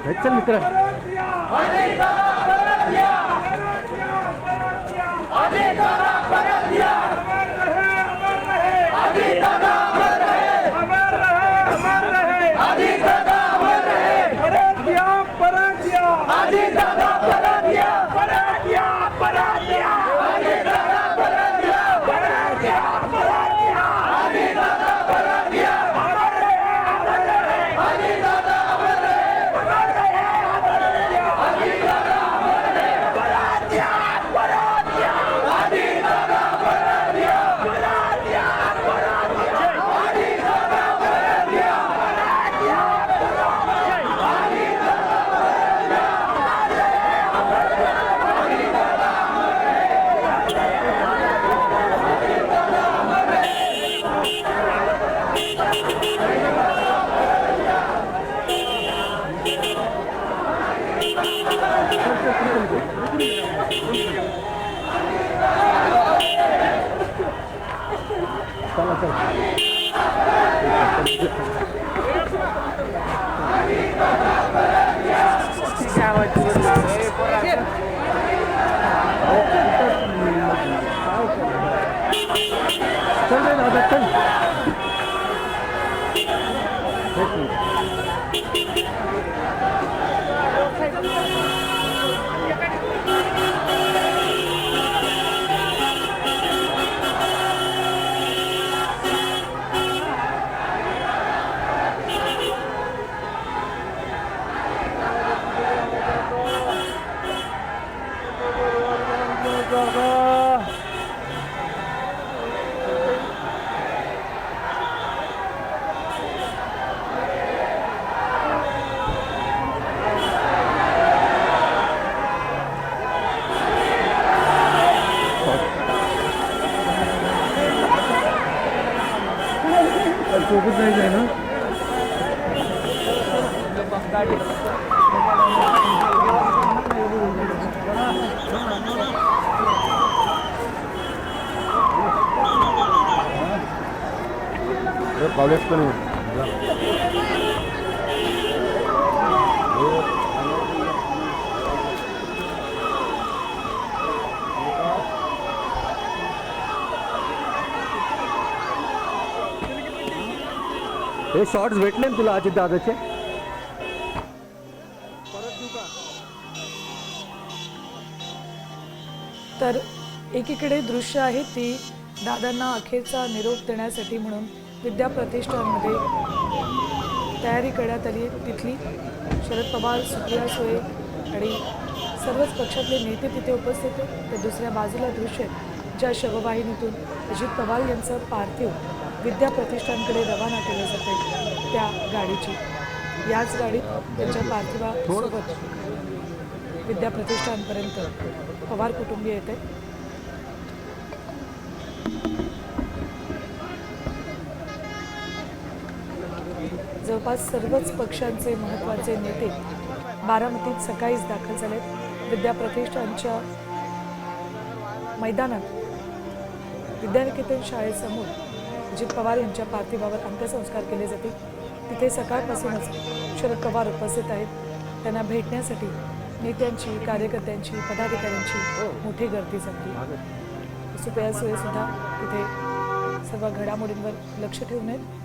चल मित्र. सोबत जायचं आहे ना. पावलेच पण हे शॉर्ट्स भेटले ना तुला अजित दादाचे. तर एकीकडे दृश्य आहे ती दादांना अखेरचा निरोप देण्यासाठी म्हणून विद्या प्रतिष्ठानमध्ये तयारी करण्यात आली. तिथली शरद पवार, सुप्रिया सुळे आणि सर्वच पक्षातले नेते तिथे उपस्थित आहेत. तर दुसऱ्या बाजूला दृश्य ज्या शववाहिनीतून अजित पवार यांचं पार्थिव विद्या प्रतिष्ठानकडे रवाना केलं जाते त्या गाडीची. याच गाडीत त्यांच्या पार्थिवासोबत विद्या प्रतिष्ठानपर्यंत पवार कुटुंबीय येते. जवळपास सर्वच पक्षांचे महत्त्वाचे नेते बारामतीत सकाळीच दाखल झालेत. विद्या प्रतिष्ठानच्या मैदानात विद्यानिकेतन शाळेसमोर अजित पवार यांच्या पार्थिवावर अंत्यसंस्कार केले जातील. तिथे सकाळपासूनच शरद पवार उपस्थित आहेत. त्यांना भेटण्यासाठी नेत्यांची, कार्यकर्त्यांची, पदाधिकाऱ्यांची मोठी गर्दी जमली. सुप्रिया सुळे सुद्धा तिथे सर्व घडामोडींवर लक्ष ठेवून आहेत.